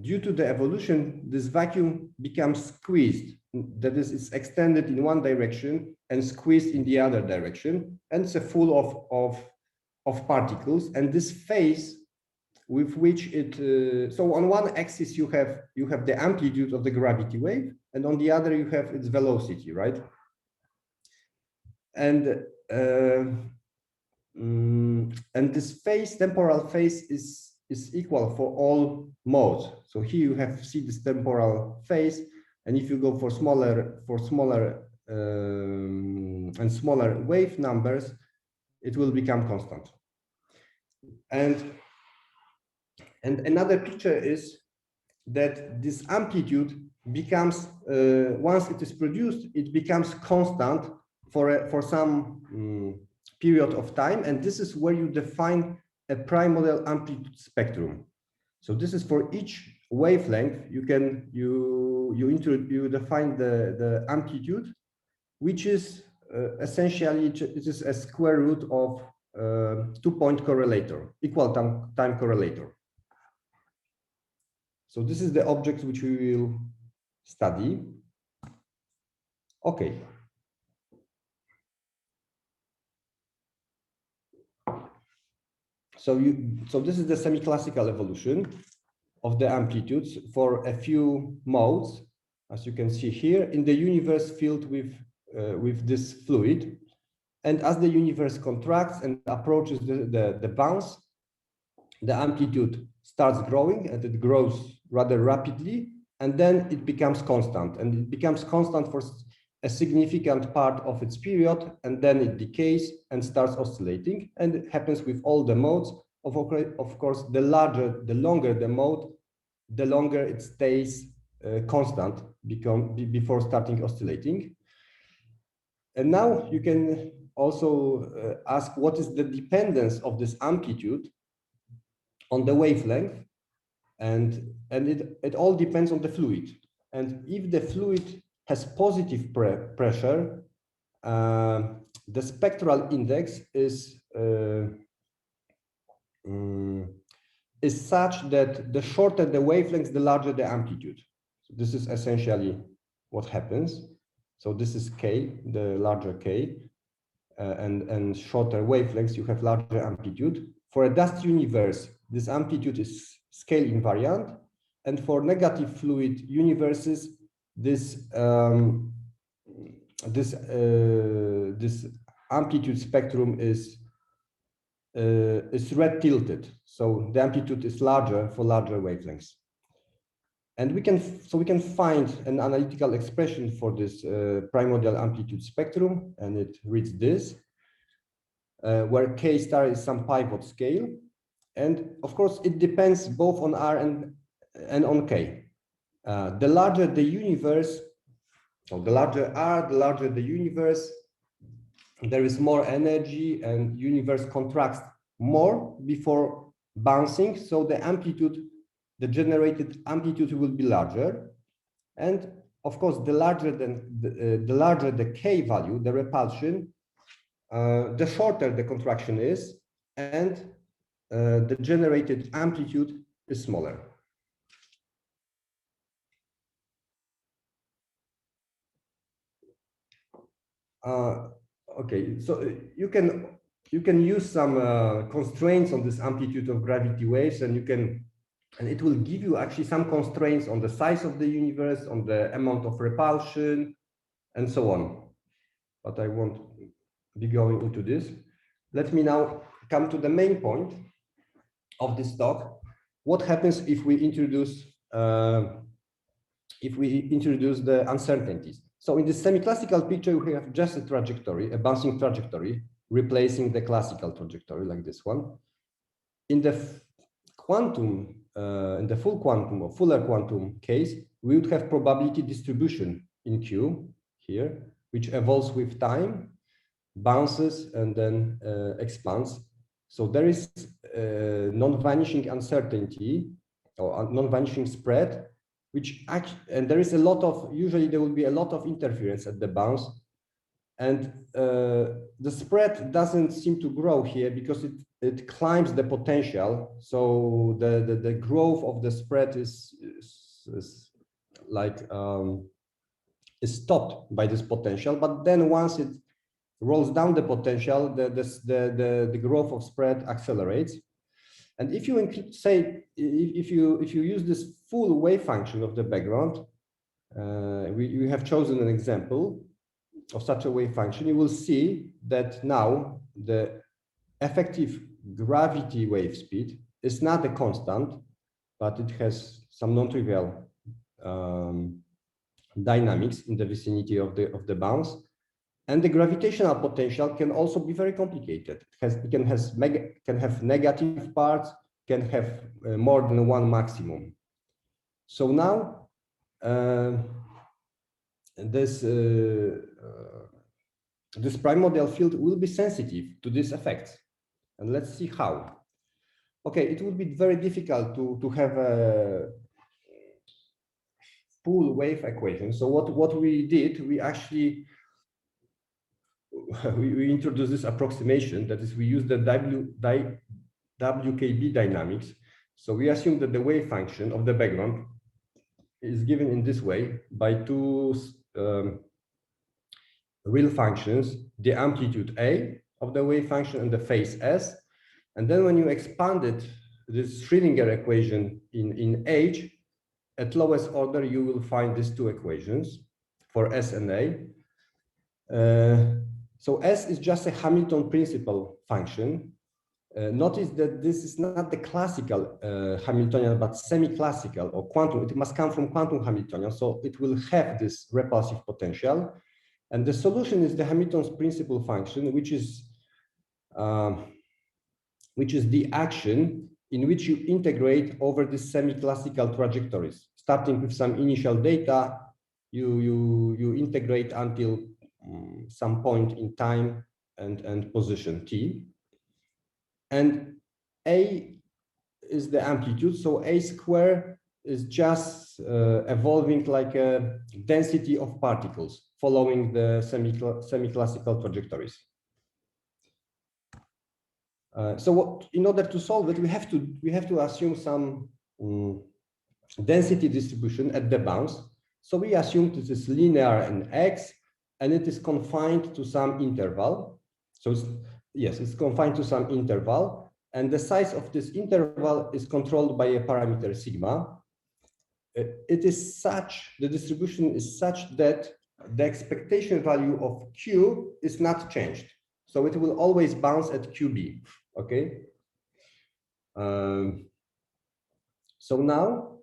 due to the evolution, this vacuum becomes squeezed. That is, it's extended in one direction and squeezed in the other direction. And it's full of particles. And this phase with which so on one axis you have the amplitude of the gravity wave, and on the other you have its velocity, right? And this phase, temporal phase, is equal for all modes. So here you see this temporal phase, and if you go for smaller and smaller wave numbers, it will become constant. And another picture is that this amplitude becomes once it is produced, it becomes constant for some period of time, and this is where you define a primordial amplitude spectrum. So this is for each wavelength. You define the amplitude, which is essentially it is a square root of 2-point correlator, equal time correlator. So this is the object which we will study. Okay. So this is the semi-classical evolution of the amplitudes for a few modes, as you can see here, in the universe filled with this fluid. And as the universe contracts and approaches the bounce, the amplitude starts growing, and it grows rather rapidly, and then it becomes constant. And it becomes constant for a significant part of its period, and then it decays and starts oscillating. And it happens with all the modes. Of course, the longer the mode, the longer it stays constant before starting oscillating. And now you can also ask, what is the dependence of this amplitude on the wavelength? And it all depends on the fluid. And if the fluid has positive pressure, the spectral index is such that the shorter the wavelengths, the larger the amplitude. So this is essentially what happens. So this is k, the larger k, and shorter wavelengths, you have larger amplitude. For a dust universe, this amplitude is scale invariant, and for negative fluid universes, this this amplitude spectrum is red tilted, so the amplitude is larger for larger wavelengths. And we can find an analytical expression for this primordial amplitude spectrum, and it reads this, where k star is some pivot scale, and of course it depends both on r and on k. The larger the universe, so the larger r, the larger the universe, there is more energy, and universe contracts more before bouncing, so the amplitude, the generated amplitude will be larger. And of course, the larger the k value, the repulsion, the shorter the contraction is, and the generated amplitude is smaller. Okay, so you can use some constraints on this amplitude of gravity waves, and it will give you actually some constraints on the size of the universe, on the amount of repulsion, and so on. But I won't be going into this. Let me now come to the main point of this talk. What happens if we introduce the uncertainties? So in this semi-classical picture, we have just a trajectory, a bouncing trajectory, replacing the classical trajectory like this one. In the quantum, in the full quantum or fuller quantum case, we would have probability distribution in Q here, which evolves with time, bounces, and then expands. So there is non-vanishing uncertainty or non-vanishing spread, and there is a lot of, usually there will be a lot of interference at the bounce, and the spread doesn't seem to grow here because it climbs the potential. So the growth of the spread is stopped by this potential, but then once it rolls down the potential, the growth of spread accelerates. And if you say, if you use this full wave function of the background, we have chosen an example of such a wave function, you will see that now the effective gravity wave speed is not a constant, but it has some non-trivial dynamics in the vicinity of the bounce. And the gravitational potential can also be very complicated. It can have negative parts, can have more than one maximum. So now this primordial field will be sensitive to these effects, and let's see how. Okay, it would be very difficult to have a full wave equation. So what we did, we actually we introduced this approximation, that is, we use the WKB dynamics. So we assume that the wave function of the background is given in this way by two real functions, the amplitude A of the wave function and the phase S. And then when you expanded this Schrödinger equation in H, at lowest order, you will find these two equations for S and A. So S is just a Hamilton principal function. Notice that this is not the classical Hamiltonian, but semi-classical or quantum. It must come from quantum Hamiltonian, so it will have this repulsive potential. And the solution is the Hamilton's principal function, which is the action in which you integrate over these semi-classical trajectories. Starting with some initial data, you integrate until some point in time and position t. And A is the amplitude, so A square is just evolving like a density of particles following the semi-classical trajectories. So in order to solve it, we have to assume some density distribution at the bounce. So we assume this is linear in x, and it is confined to some interval. So it's confined to some interval, and the size of this interval is controlled by a parameter sigma. It is such, the distribution is such that the expectation value of Q is not changed. So it will always bounce at QB, okay? So now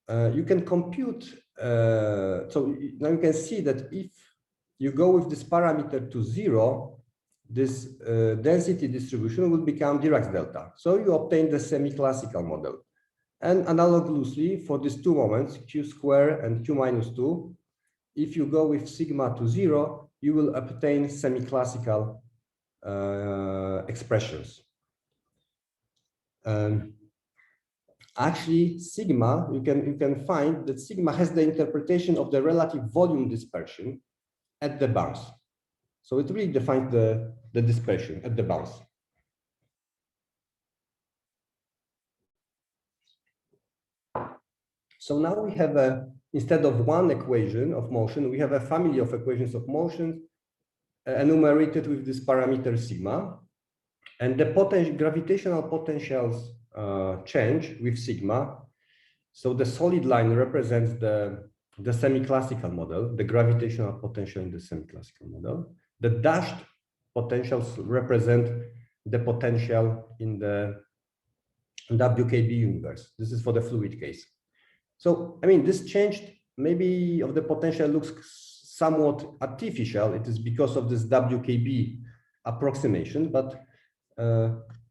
you can compute, so now you can see that if you go with this parameter to 0, this density distribution will become Dirac's delta. So you obtain the semiclassical model. And analogously for these two moments, Q square and Q minus 2, if you go with sigma to 0, you will obtain semiclassical expressions. Actually, sigma, you can find that sigma has the interpretation of the relative volume dispersion at the bounce. So it really defines the dispersion at the bounce. So now we have instead of one equation of motion, we have a family of equations of motion enumerated with this parameter sigma. And the gravitational potentials change with sigma. So the solid line represents the semiclassical model, the gravitational potential in the semiclassical model. The dashed potentials represent the potential in the WKB universe. This is for the fluid case. So, I mean, this changed maybe of the potential looks somewhat artificial. It is because of this WKB approximation, but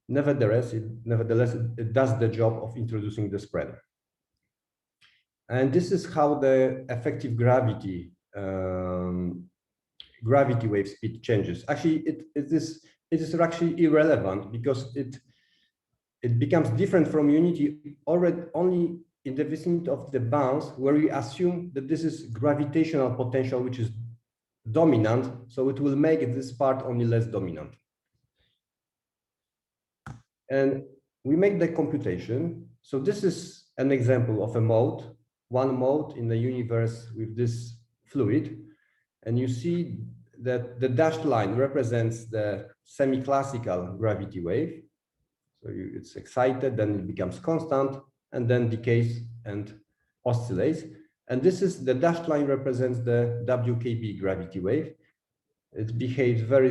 nevertheless, it does the job of introducing the spread. And this is how the effective gravity wave speed changes. Actually, it is actually irrelevant because it becomes different from unity only in the vicinity of the bounce, where we assume that this is gravitational potential which is dominant, so it will make this part only less dominant. And we make the computation. So this is an example of a mode, one mode in the universe with this fluid. And you see that the dashed line represents the semiclassical gravity wave. So it's excited, then it becomes constant, and then decays and oscillates. And this is the dashed line represents the WKB gravity wave. It behaves very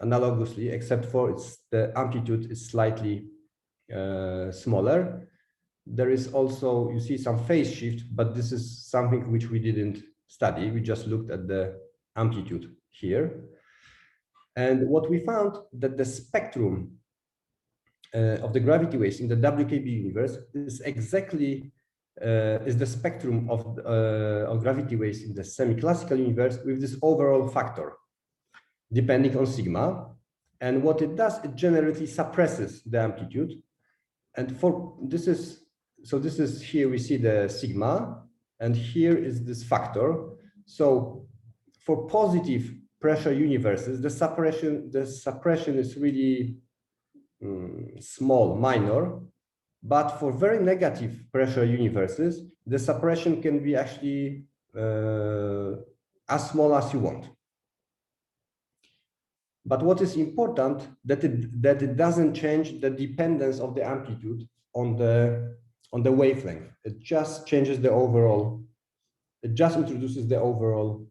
analogously, except for the amplitude is slightly smaller. There is also, you see some phase shift, but this is something which we didn't study. We just looked at the amplitude here. And what we found that the spectrum of the gravity waves in the WKB universe is exactly is the spectrum of gravity waves in the semiclassical universe with this overall factor, depending on sigma. And what it does, it generally suppresses the amplitude. And this is here we see the sigma, and here is this factor. So for positive pressure universes, the suppression is really small, minor. But for very negative pressure universes, the suppression can be actually as small as you want. But what is important that it doesn't change the dependence of the amplitude on the wavelength. It just changes the overall. It just introduces the overall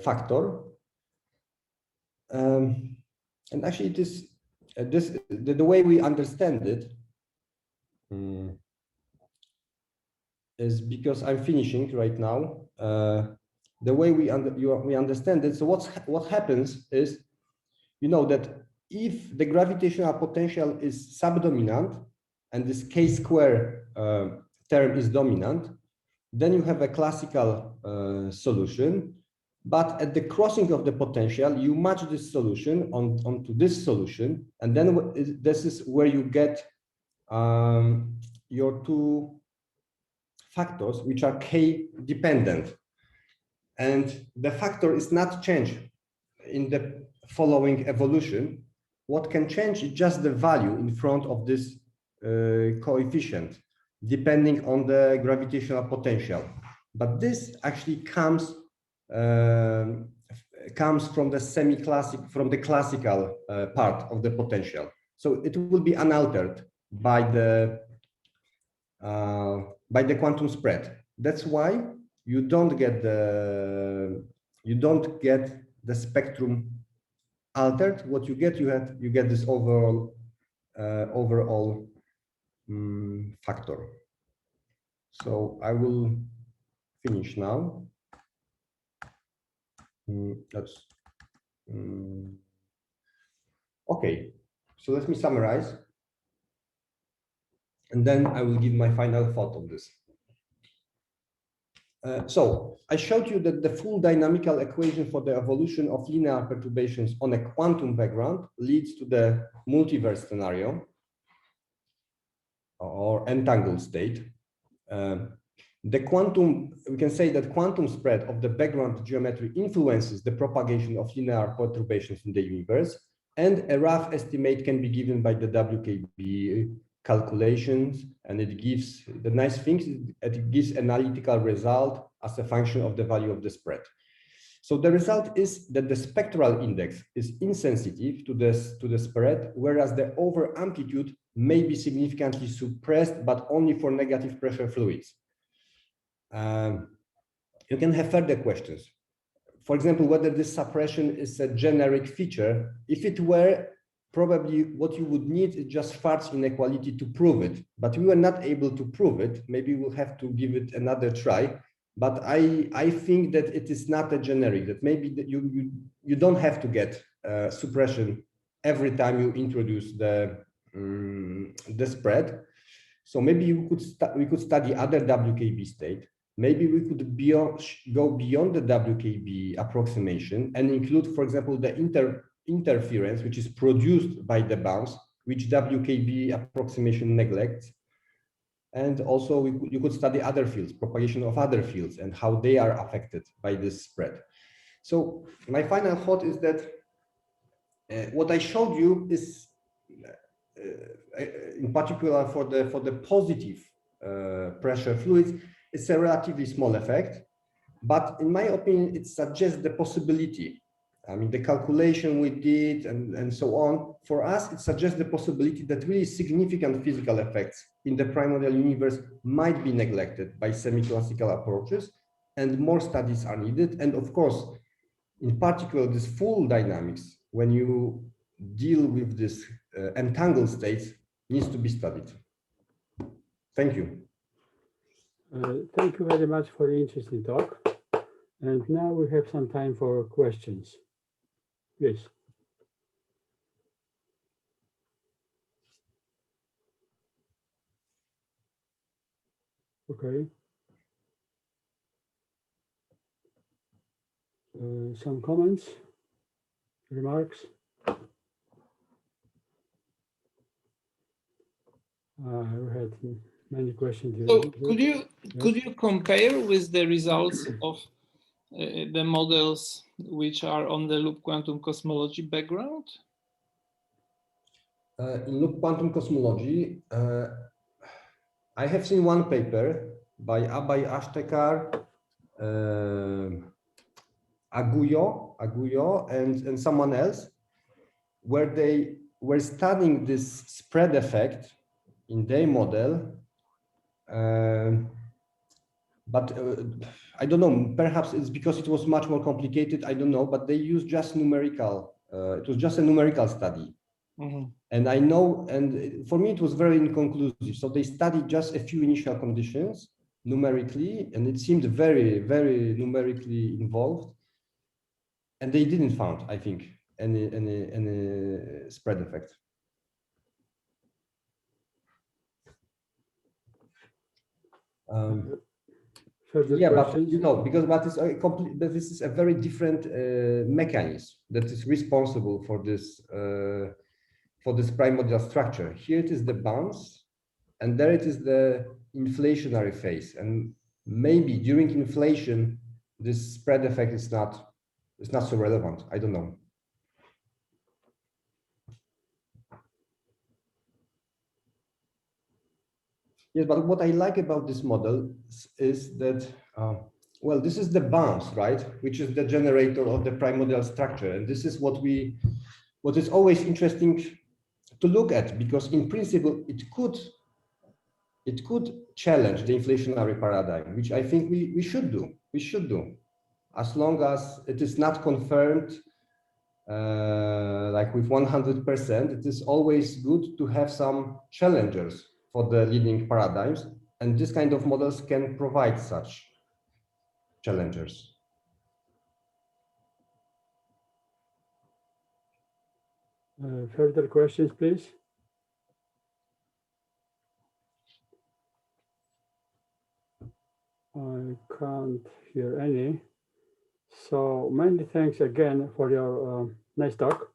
factor. And actually, it is the way we understand it is because I'm finishing right now. The way we understand it. So what happens is, you know, that if the gravitational potential is subdominant and this k square term is dominant, then you have a classical solution. But at the crossing of the potential, you match this solution onto this solution, and then this is where you get your two factors, which are k dependent. And the factor is not changed in the following evolution. What can change is just the value in front of this coefficient. depending on the gravitational potential. But this actually comes from the classical part of the potential. So it will be unaltered by the quantum spread. That's why you don't get the spectrum altered. What you get, you get this overall factor. So I will finish now. Okay, so let me summarize, and then I will give my final thought on this. So I showed you that the full dynamical equation for the evolution of linear perturbations on a quantum background leads to the multiverse scenario or entangled state. We can say that quantum spread of the background geometry influences the propagation of linear perturbations in the universe, and a rough estimate can be given by the WKB calculations, and it gives the nice things, it gives analytical result as a function of the value of the spread. So the result is that the spectral index is insensitive to the spread, whereas the over amplitude may be significantly suppressed, but only for negative pressure fluids. You can have further questions. For example, whether this suppression is a generic feature. If it were, probably what you would need is just Schwarz inequality to prove it, but we were not able to prove it. Maybe we'll have to give it another try. But I think that it is not a generic, that maybe that you don't have to get suppression every time you introduce the spread. So maybe we could study other WKB state. Maybe we could go beyond the WKB approximation and include, for example, the interference, which is produced by the bounce, which WKB approximation neglects. And also you could study other fields, propagation of other fields, and how they are affected by this spread. So my final thought is that what I showed you is, in particular for the positive pressure fluids, it's a relatively small effect, but in my opinion, it suggests the possibility. I mean, the calculation we did and so on, for us, it suggests the possibility that really significant physical effects in the primordial universe might be neglected by semi-classical approaches, and more studies are needed. And of course, in particular, this full dynamics, when you deal with this entangled states, needs to be studied. Thank you. Thank you very much for the interesting talk. And now we have some time for questions. Yes. Okay. Some comments, remarks? We had many questions. So could you compare with the results of the models which are on the loop quantum cosmology background? In loop quantum cosmology, I have seen one paper by Abay Ashtekar, Aguyo, and someone else, where they were studying this spread effect in their model. But I don't know, perhaps it's because it was much more complicated, I don't know, but they used just numerical, it was just a numerical study. Mm-hmm. And I know, and for me, it was very inconclusive. So they studied just a few initial conditions numerically, and it seemed very, very numerically involved. And they didn't find, I think, any spread effect. Yeah, questions? But you know, because this is a very different mechanism that is responsible for this primordial structure. Here it is the bounce, and there it is the inflationary phase. And maybe during inflation, this spread effect is not so relevant. I don't know. Yes, but what I like about this model is that, well, this is the bounce, right? Which is the generator of the primordial structure. And this is what is always interesting to look at, because in principle, it could challenge the inflationary paradigm, which I think we should do. We should do, as long as it is not confirmed like with 100%. It is always good to have some challengers for the leading paradigms, and this kind of models can provide such challengers. Further questions, please? I can't hear any. So many thanks again for your nice talk.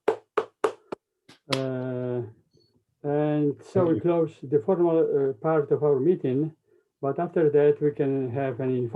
And so we close the formal part of our meeting, but after that we can have an informal